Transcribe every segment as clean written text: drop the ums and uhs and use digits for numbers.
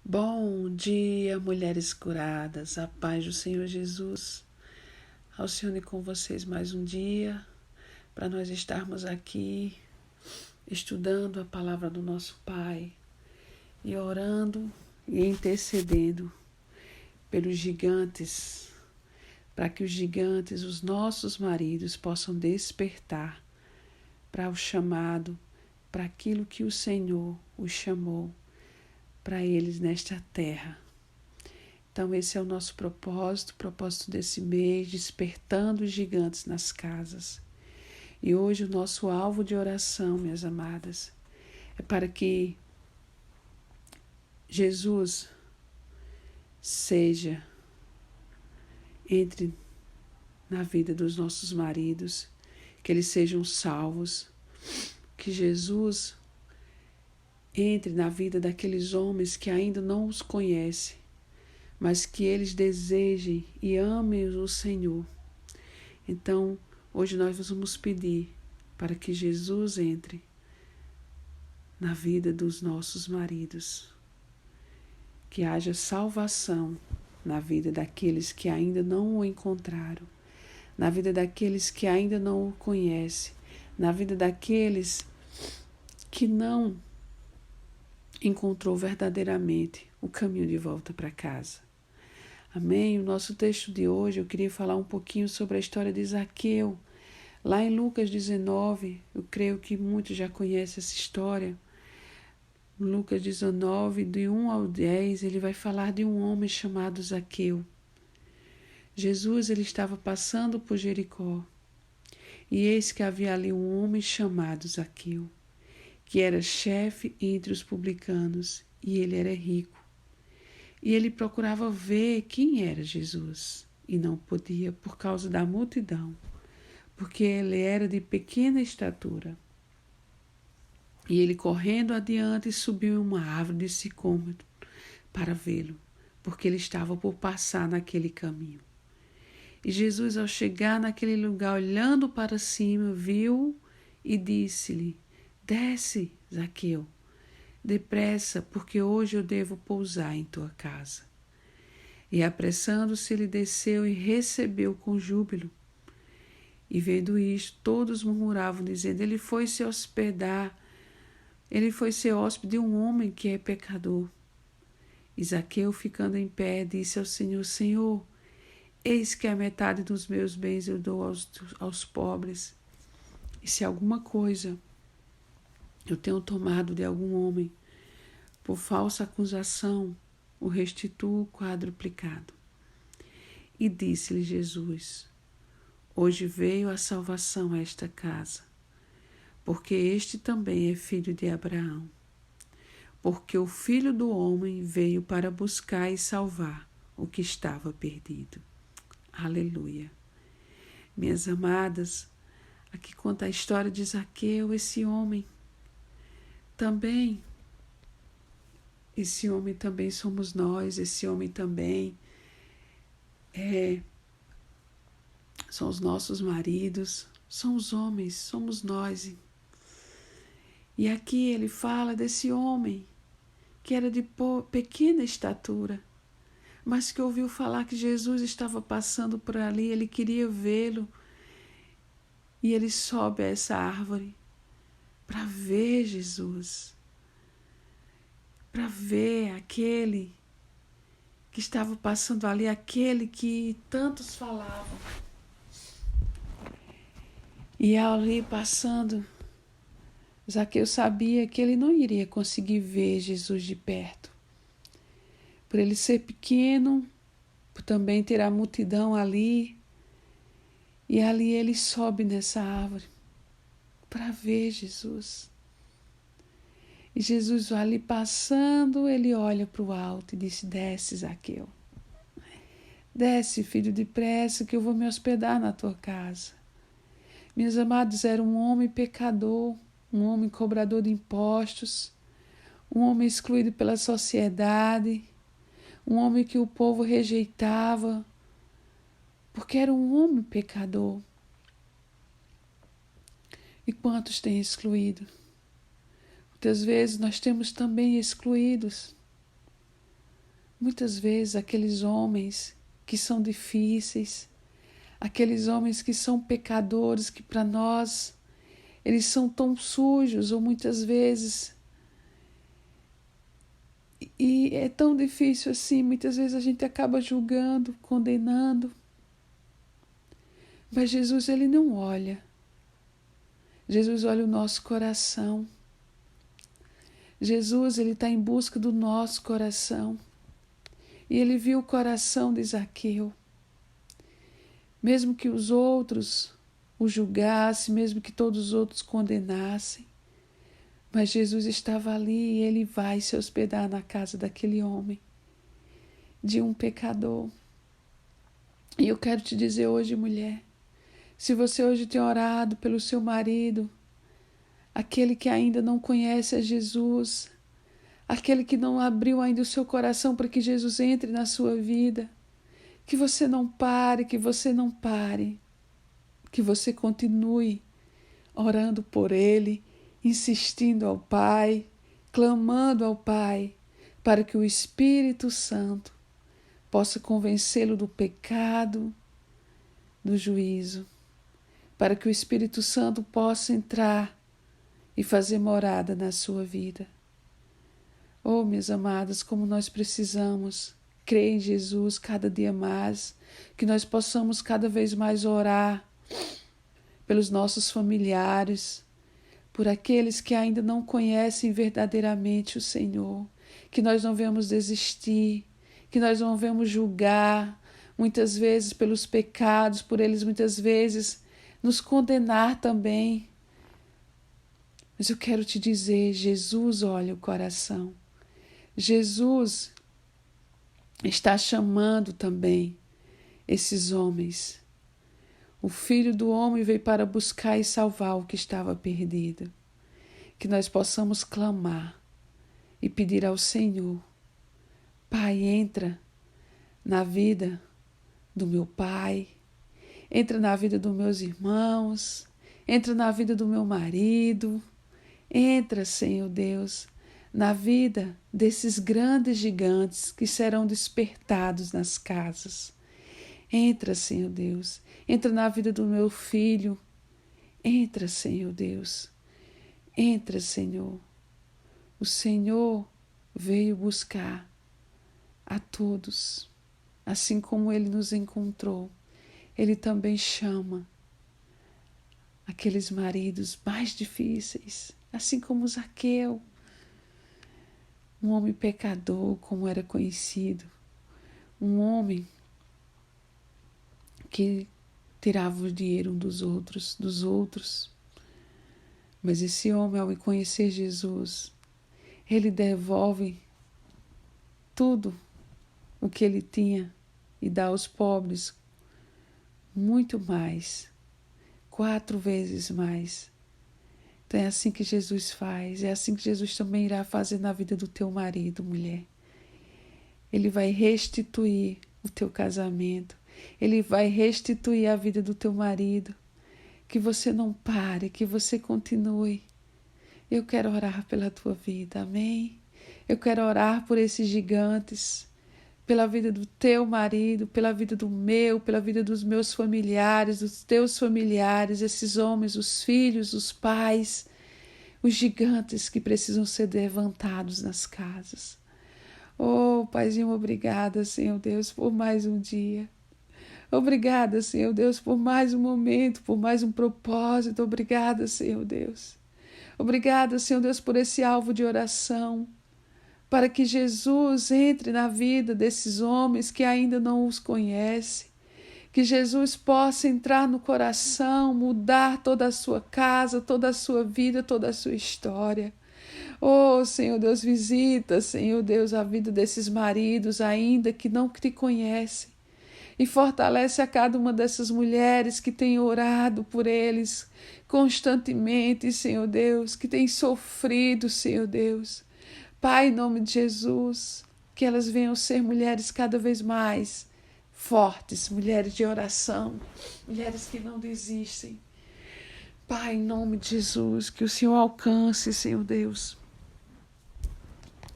Bom dia, mulheres curadas, a paz do Senhor Jesus. Alcione com vocês mais um dia, para nós estarmos aqui estudando a palavra do nosso Pai e orando e intercedendo pelos gigantes, para que os gigantes, os nossos maridos, possam despertar para o chamado, para aquilo que o Senhor os chamou para eles nesta terra. Então esse é o nosso propósito, o propósito desse mês, despertando os gigantes nas casas. E hoje o nosso alvo de oração, minhas amadas, é para que Jesus entre na vida dos nossos maridos, que eles sejam salvos, que Jesus entre na vida daqueles homens que ainda não os conhecem, mas que eles desejem e amem o Senhor. Então, hoje nós vamos pedir para que Jesus entre na vida dos nossos maridos, que haja salvação na vida daqueles que ainda não o encontraram, na vida daqueles que ainda não o conhecem, na vida daqueles que não encontrou verdadeiramente o caminho de volta para casa. Amém? O nosso texto de hoje, eu queria falar um pouquinho sobre a história de Zaqueu. Lá em Lucas 19, eu creio que muitos já conhecem essa história. Lucas 19, de 1 ao 10, ele vai falar de um homem chamado Zaqueu. Jesus ele estava passando por Jericó, e eis que havia ali um homem chamado Zaqueu, que era chefe entre os publicanos, e ele era rico. E ele procurava ver quem era Jesus, e não podia por causa da multidão, porque ele era de pequena estatura. E ele, correndo adiante, subiu em uma árvore de sicômoro para vê-lo, porque ele estava por passar naquele caminho. E Jesus, ao chegar naquele lugar, olhando para cima, viu e disse-lhe: desce, Zaqueu, depressa, porque hoje eu devo pousar em tua casa. E apressando-se, ele desceu e recebeu com júbilo. E vendo isto, todos murmuravam, dizendo: ele foi se ser hóspede de um homem que é pecador. E Zaqueu, ficando em pé, disse ao Senhor: Senhor, eis que a metade dos meus bens eu dou aos pobres. E se alguma coisa eu tenho tomado de algum homem, por falsa acusação, o restituo quadruplicado. E disse-lhe Jesus: hoje veio a salvação a esta casa, porque este também é filho de Abraão. Porque o Filho do Homem veio para buscar e salvar o que estava perdido. Aleluia. Minhas amadas, aqui conta a história de Zaqueu, esse homem também somos nós, esse homem também são os nossos maridos, são os homens, somos nós. E aqui ele fala desse homem que era de pequena estatura, mas que ouviu falar que Jesus estava passando por ali, ele queria vê-lo, e ele sobe a essa árvore para ver Jesus, para ver aquele que estava passando ali, aquele que tantos falavam. E ali passando, Zaqueu sabia que ele não iria conseguir ver Jesus de perto. Por ele ser pequeno, por também ter a multidão ali. E ali ele sobe nessa árvore para ver Jesus. E Jesus ali passando, ele olha para o alto e disse: desce, Zaqueu. Desce, filho, depressa, que eu vou me hospedar na tua casa. Meus amados, era um homem pecador, um homem cobrador de impostos, um homem excluído pela sociedade, um homem que o povo rejeitava, porque era um homem pecador. E quantos têm excluído? Muitas vezes nós temos também excluídos. Muitas vezes aqueles homens que são difíceis, aqueles homens que são pecadores, que para nós eles são tão sujos, ou muitas vezes, e é tão difícil assim, muitas vezes a gente acaba julgando, condenando. Mas Jesus, ele não olha. Jesus olha o nosso coração. Jesus, ele está em busca do nosso coração. E ele viu o coração de Zaqueu. Mesmo que os outros o julgassem, mesmo que todos os outros condenassem, mas Jesus estava ali e ele vai se hospedar na casa daquele homem, de um pecador. E eu quero te dizer hoje, mulher, se você hoje tem orado pelo seu marido, aquele que ainda não conhece a Jesus, aquele que não abriu ainda o seu coração para que Jesus entre na sua vida, que você não pare, que você continue orando por ele, insistindo ao Pai, clamando ao Pai, para que o Espírito Santo possa convencê-lo do pecado, do juízo, para que o Espírito Santo possa entrar e fazer morada na sua vida. Oh, meus amados, como nós precisamos crer em Jesus cada dia mais, que nós possamos cada vez mais orar pelos nossos familiares, por aqueles que ainda não conhecem verdadeiramente o Senhor, que nós não venhamos desistir, que nós não venhamos julgar, muitas vezes pelos pecados, por eles muitas vezes nos condenar também. Mas eu quero te dizer, Jesus olha o coração. Jesus está chamando também esses homens. O Filho do Homem veio para buscar e salvar o que estava perdido. Que nós possamos clamar e pedir ao Senhor: Pai, entra na vida do meu pai, entra na vida dos meus irmãos, entra na vida do meu marido, entra, Senhor Deus, na vida desses grandes gigantes que serão despertados nas casas. Entra, Senhor Deus, entra na vida do meu filho, entra, Senhor Deus, entra, Senhor. O Senhor veio buscar a todos, assim como Ele nos encontrou. Ele também chama aqueles maridos mais difíceis, assim como Zaqueu, um homem pecador, como era conhecido, um homem que tirava o dinheiro um dos outros. Mas esse homem, ao conhecer Jesus, ele devolve tudo o que ele tinha e dá aos pobres muito mais, 4 vezes mais. Então é assim que Jesus faz, é assim que Jesus também irá fazer na vida do teu marido, mulher. Ele vai restituir o teu casamento, Ele vai restituir a vida do teu marido. Que você não pare, que você continue. Eu quero orar pela tua vida, amém? Eu quero orar por esses gigantes, pela vida do teu marido, pela vida do meu, pela vida dos meus familiares, dos teus familiares, esses homens, os filhos, os pais, os gigantes que precisam ser levantados nas casas. Oh, Paizinho, obrigada, Senhor Deus, por mais um dia. Obrigada, Senhor Deus, por mais um momento, por mais um propósito. Obrigada, Senhor Deus. Obrigada, Senhor Deus, por esse alvo de oração, para que Jesus entre na vida desses homens que ainda não os conhecem, que Jesus possa entrar no coração, mudar toda a sua casa, toda a sua vida, toda a sua história. Oh, Senhor Deus, visita, Senhor Deus, a vida desses maridos ainda que não te conhecem. E fortalece a cada uma dessas mulheres que tem orado por eles constantemente, Senhor Deus, que tem sofrido, Senhor Deus. Pai, em nome de Jesus, que elas venham ser mulheres cada vez mais fortes, mulheres de oração, mulheres que não desistem. Pai, em nome de Jesus, que o Senhor alcance, Senhor Deus,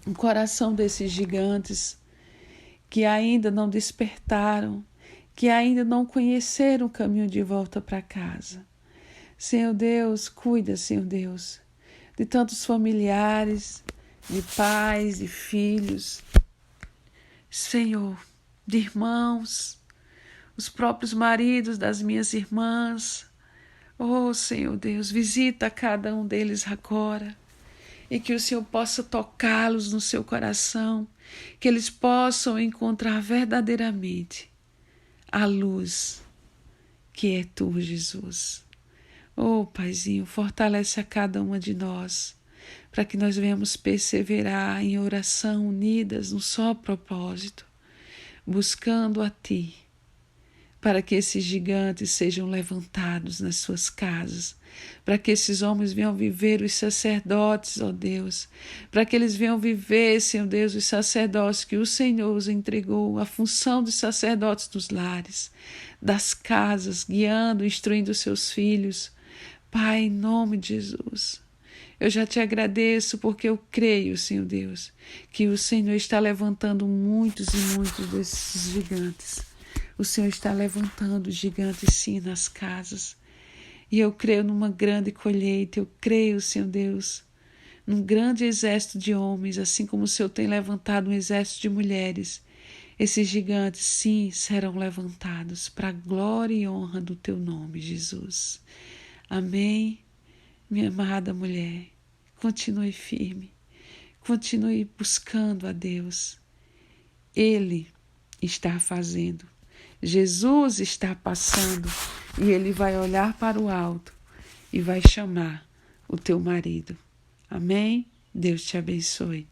o coração desses gigantes que ainda não despertaram, que ainda não conheceram o caminho de volta para casa. Senhor Deus, cuida, Senhor Deus, de tantos familiares, de pais e filhos, Senhor, de irmãos, os próprios maridos das minhas irmãs. Oh, Senhor Deus, visita cada um deles agora e que o Senhor possa tocá-los no seu coração, que eles possam encontrar verdadeiramente a luz que é Tu, Jesus. Oh, Paizinho, fortalece a cada uma de nós, para que nós venhamos perseverar em oração unidas num só propósito, buscando a Ti, para que esses gigantes sejam levantados nas suas casas, para que esses homens venham viver os sacerdotes, ó Deus, para que eles venham viver, Senhor Deus, os sacerdotes que o Senhor os entregou, a função dos sacerdotes dos lares, das casas, guiando, instruindo os seus filhos. Pai, em nome de Jesus, eu já te agradeço porque eu creio, Senhor Deus, que o Senhor está levantando muitos e muitos desses gigantes. O Senhor está levantando gigantes, sim, nas casas. E eu creio numa grande colheita. Eu creio, Senhor Deus, num grande exército de homens, assim como o Senhor tem levantado um exército de mulheres. Esses gigantes, sim, serão levantados para a glória e honra do Teu nome, Jesus. Amém. Minha amada mulher, continue firme. Continue buscando a Deus. Ele está fazendo. Jesus está passando e Ele vai olhar para o alto e vai chamar o teu marido. Amém? Deus te abençoe.